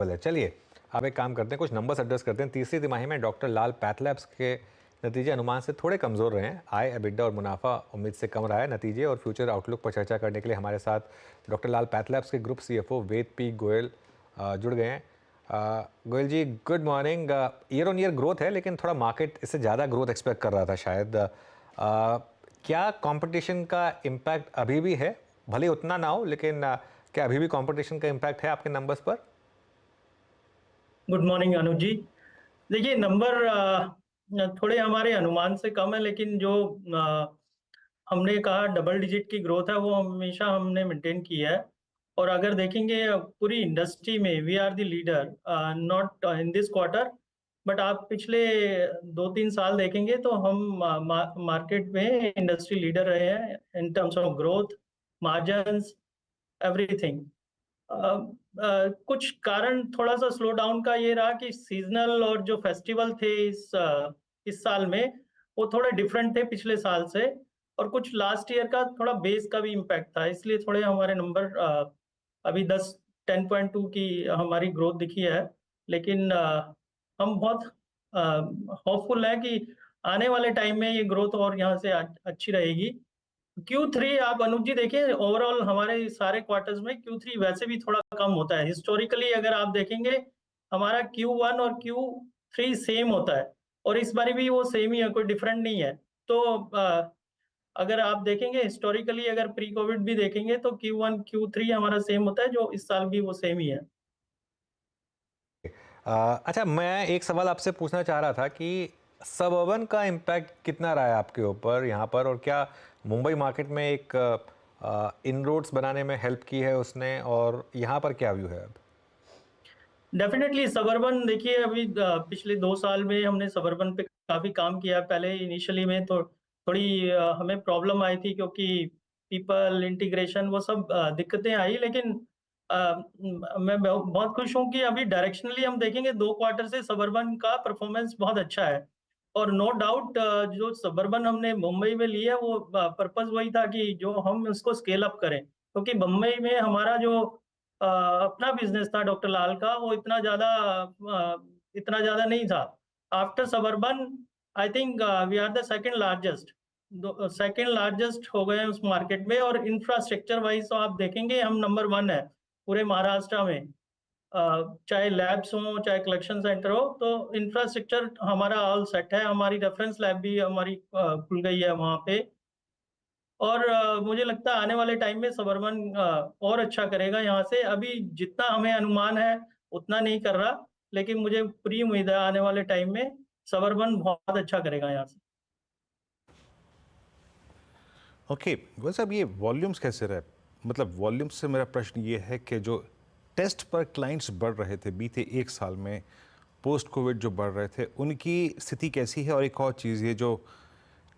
है। चलिए, अब एक काम करते हैं, कुछ नंबर्स एड्रेस करते हैं। तीसरी तिमाही में डॉक्टर लाल पैथलैब्स के नतीजे अनुमान से थोड़े कमज़ोर रहे हैं। आय, एबिटडा और मुनाफा उम्मीद से कम रहा है। नतीजे और फ्यूचर आउटलुक पर चर्चा करने के लिए हमारे साथ डॉक्टर लाल पैथलैब्स के group CFO Ved P Goyal जुड़ गए हैं। Goyal ji, good morning. Year on year growth है, लेकिन थोड़ा मार्केट इससे ज़्यादा ग्रोथ एक्सपेक्ट कर रहा था शायद। क्या कंपटीशन का इम्पैक्ट अभी भी है? भले उतना ना हो, लेकिन क्या अभी भी कंपटीशन का इम्पैक्ट है आपके नंबर्स पर? गुड मॉर्निंग अनुज जी। देखिए नंबर थोड़े हमारे अनुमान से कम है, लेकिन जो हमने कहा डबल डिजिट की ग्रोथ है वो हमेशा हमने मेंटेन की है। और अगर देखेंगे पूरी इंडस्ट्री में we are the leader, not in this quarter, but आप पिछले 2-3 साल देखेंगे तो हम मार्केट में इंडस्ट्री लीडर रहे हैं in terms of growth, margins, everything. कुछ कारण थोड़ा सा स्लो डाउन का ये रहा कि सीजनल और जो फेस्टिवल थे इस साल में वो थोड़े डिफरेंट थे पिछले साल से। और कुछ लास्ट ईयर का थोड़ा बेस का भी इम्पैक्ट था, इसलिए थोड़े हमारे नंबर अभी 10.2 की हमारी ग्रोथ दिखी है। लेकिन हम बहुत होपफुल हैं कि आने वाले टाइम में ये ग्रोथ और यहाँ से अच्छी रहेगी। Q3 आप अनुज जी देखिए, ओवरऑल हमारे सारे क्वार्टर्स में Q3 वैसे भी थोड़ा कम होता है। हिस्टोरिकली अगर आप देखेंगे हमारा Q1 और Q3 सेम होता है, और इस बारी भी वो सेम ही है, कोई डिफरेंट नहीं है। तो अगर आप देखेंगे हिस्टोरिकली, अगर प्री कोविड भी देखेंगे तो Q1 Q3 हमारा सेम होता है, जो इस साल भी वो सेम ही है। अच्छा, मैं एक सवाल आपसे पूछना चाह रहा था कि सबअर्बन का इम्पैक्ट कितना रहा है आपके ऊपर यहाँ पर, और क्या मुंबई मार्केट में एक इनरोड्स बनाने में हेल्प की है उसने, और यहाँ पर क्या व्यू है अब? डेफिनेटली सबर्बन देखिए, अभी पिछले 2 साल में हमने सबर्बन पे काफी काम किया। पहले इनिशियली में तो थोड़ी हमें प्रॉब्लम आई थी, क्योंकि पीपल इंटीग्रेशन वो सब दिक्कतें आई। लेकिन मैं बहुत खुश हूँ कि अभी डायरेक्शनली हम देखेंगे 2 क्वार्टर से सबर्बन का परफॉर्मेंस बहुत अच्छा है। और नो डाउट जो सबर्बन हमने मुंबई में लिया है वो पर्पस वही था कि जो हम उसको स्केल अप करें, क्योंकि मुंबई में हमारा जो अपना बिजनेस था डॉक्टर लाल का, वो इतना ज्यादा नहीं था। After suburban I think we are the second largest हो गए हैं उस मार्केट में। और इंफ्रास्ट्रक्चर वाइज तो आप देखेंगे हम नंबर 1 है पूरे महाराष्ट्र में। चाहे लैब्स हो, चाहे कलेक्शन सेंटर हो, तो इंफ्रास्ट्रक्चर हमारा ऑल सेट है। हमारी रेफरेंस लैब भी हमारी खुल गई है वहाँ पे। और मुझे लगता है आने वाले टाइम में सबर्बन और अच्छा करेगा यहाँ से। अभी जितना हमें अनुमान है उतना नहीं कर रहा, लेकिन मुझे पूरी उम्मीद है आने वाले टाइम में सबर्बन बहुत अच्छा करेगा यहाँ से। ओके, वैसे अब ये वॉल्यूम्स कैसे रहे? मतलब वॉल्यूम्स से मेरा प्रश्न ये है कि जो टेस्ट पर क्लाइंट्स बढ़ रहे थे बीते एक साल में, पोस्ट कोविड जो बढ़ रहे थे, उनकी स्थिति कैसी है? और एक और चीज़, ये जो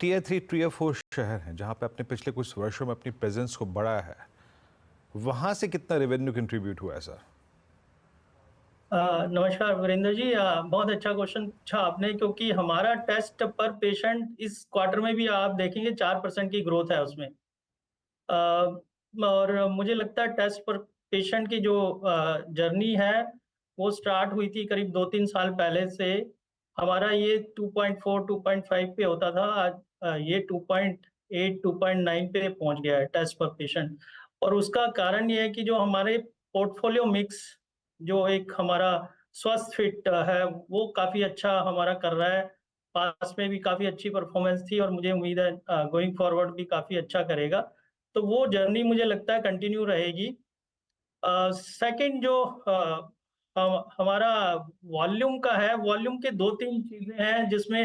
टीयर 3 टीयर 4 शहर हैं जहाँ पे अपने पिछले कुछ वर्षों में अपनी प्रेजेंस को बढ़ाया है, वहाँ से कितना रेवेन्यू कंट्रीब्यूट हुआ है सर? नमस्कार वीरेंद्र जी, बहुत अच्छा क्वेश्चन पूछा आपने, क्योंकि हमारा टेस्ट पर पेशेंट इस क्वार्टर में भी आप देखेंगे 4% की ग्रोथ है उसमें। और मुझे लगता है टेस्ट पर पेशेंट की जो जर्नी है वो स्टार्ट हुई थी करीब 2-3 साल पहले से। हमारा ये 2.4 2.5 पे होता था, आज ये 2.8 2.9 पे पहुंच गया है टेस्ट पर पेशेंट। और उसका कारण ये है कि जो हमारे पोर्टफोलियो मिक्स, जो एक हमारा स्वस्थ फिट है, वो काफी अच्छा हमारा कर रहा है। पास में भी काफी अच्छी परफॉर्मेंस थी, और मुझे उम्मीद है गोइंग फॉरवर्ड भी काफी अच्छा करेगा। तो वो जर्नी मुझे लगता है कंटिन्यू रहेगी। सेकंड जो हमारा वॉल्यूम का है, वॉल्यूम के 2-3 चीजें हैं जिसमें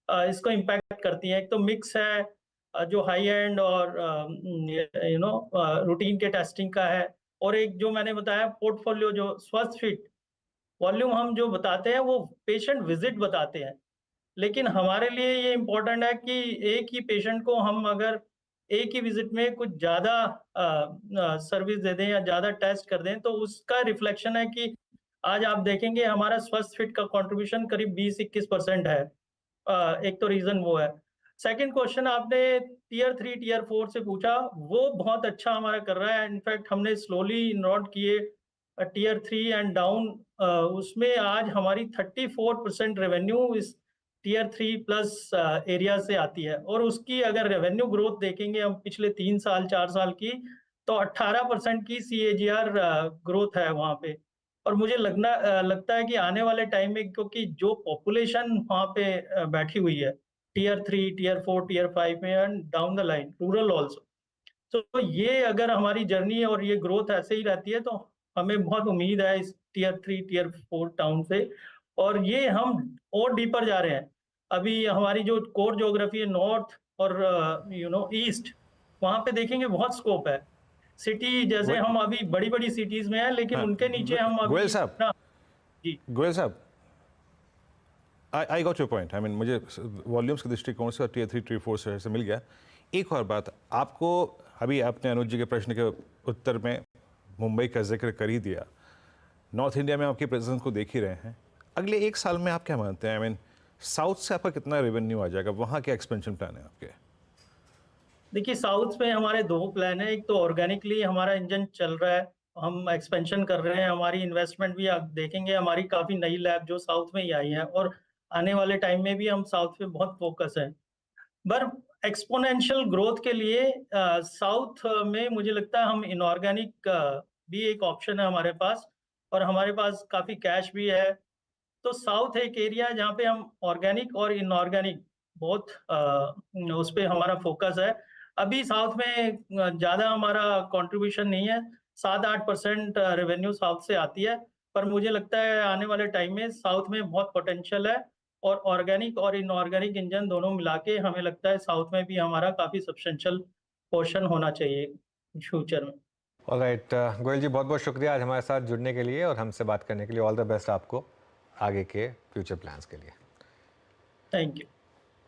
इसको इम्पैक्ट करती हैं। एक तो मिक्स है, जो हाई एंड और रूटीन के टेस्टिंग का है। और एक जो मैंने बताया पोर्टफोलियो, जो स्वस्थ फिट वॉल्यूम हम जो बताते हैं वो पेशेंट विजिट बताते हैं। लेकिन हमारे लिए ये इम्पोर्टेंट है कि एक ही पेशेंट को हम अगर एक ही विजिट में कुछ ज़्यादा सर्विस दे दें या ज़्यादा टेस्ट कर दें, तो उसका रिफ्लेक्शन है कि आज आप देखेंगे हमारा स्वस्थ फिट का कंट्रीब्यूशन करीब 20-21% है। एक तो रीज़न वो है। सेकंड क्वेश्चन आपने टियर 3 टियर 4 से पूछा, वो बहुत अच्छा हमारा कर रहा है। इनफैक्ट हमने स्लोली नोट किए टियर 3 एंड डाउन, उसमें आज हमारी 34% रेवेन्यू इस टियर 3 प्लस एरिया से आती है। और उसकी अगर रेवेन्यू ग्रोथ देखेंगे हम पिछले 3 साल 4 साल की, तो 18% की CAGR ग्रोथ है वहाँ पे। और मुझे लगता है कि आने वाले टाइम में, क्योंकि जो पॉपुलेशन वहाँ पे बैठी हुई है टियर 3, टियर 4, टियर 5 में and down the line rural also, तो ये अगर हमारी जर्नी और ये ग्रोथ ऐसे ही रहती है तो हमें बहुत उम्मीद है इस टियर 3, टियर 4 टाउन से। और ये हम और डीपर जा रहे हैं। अभी हमारी जो कोर ज्योग्राफी है नॉर्थ और ईस्ट, वहाँ पे देखेंगे बहुत स्कोप है। सिटी जैसे गो- हम अभी बड़ी-बड़ी सिटीज़ में हैं, लेकिन हाँ, उनके नीचे हम गोयल अभी साहब, ना। जी। गोयल साहब, I got your point. I mean मुझे वॉल्यूम्स के दृष्टिकोण से और टियर 3 टियर 4 से मिल गया। एक और बात, आपको अभी आपने अनुज जी के प्रश्न के उत्तर में मुंबई का जिक्र कर ही दिया। नॉर्थ इंडिया में आपकी प्रेजेंस को देख ही रहे हैं। अगले 1 साल में आप क्या मानते हैं? आई मीन साउथ से आपका कितना रेवेन्यू आ जाएगा? वहाँ क्या एक्सपेंशन प्लान है आपके? देखिए, साउथ में हमारे 2 प्लान हैं। एक तो ऑर्गेनिकली हमारा इंजन चल रहा है, हम एक्सपेंशन कर रहे हैं। हमारी इन्वेस्टमेंट भी आप देखेंगे, हमारी काफ़ी नई लैब जो साउथ में ही आई हैं, और आने वाले टाइम में भी हम साउथ पे बहुत फ़ोकस है। पर एक्स्पोनेंशियल ग्रोथ के लिए साउथ में मुझे लगता है हम इनऑर्गेनिक भी एक ऑप्शन है हमारे पास, और हमारे पास काफ़ी कैश भी है। तो साउथ एक एरिया है जहाँ पे हम ऑर्गेनिक और इनऑर्गेनिक बहुत उस पे हमारा फोकस है। अभी साउथ में ज़्यादा हमारा कंट्रीब्यूशन नहीं है, 7-8% रेवेन्यू साउथ से आती है। पर मुझे लगता है आने वाले टाइम में साउथ में बहुत पोटेंशियल है, और ऑर्गेनिक और इनऑर्गेनिक इंजन दोनों मिला के हमें लगता है साउथ में भी हमारा काफ़ी सब्सटेंशियल पोर्शन होना चाहिए फ्यूचर में। ऑलराइट, गोयल जी बहुत बहुत शुक्रिया आज हमारे साथ जुड़ने के लिए और हमसे बात करने के लिए। ऑल द बेस्ट आपको आगे के फ्यूचर प्लान्स के लिए। Thank you.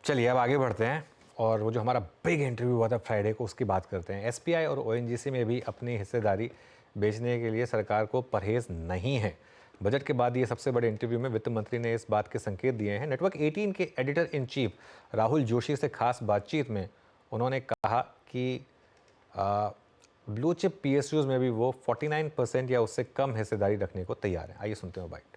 चलिए अब आगे बढ़ते हैं और वो जो हमारा बिग इंटरव्यू हुआ था फ्राइडे को, उसकी बात करते हैं। एसपीआई और ओएनजीसी में भी अपनी हिस्सेदारी बेचने के लिए सरकार को परहेज नहीं है। बजट के बाद ये सबसे बड़े इंटरव्यू में वित्त मंत्री ने इस बात के संकेत दिए हैं। नेटवर्क 18 के editor in chief Rahul Joshi से खास बातचीत में उन्होंने कहा कि ब्लू चिप PSUs में भी वो 49% या उससे कम हिस्सेदारी रखने को तैयार है। आइए सुनते हैं बाइट।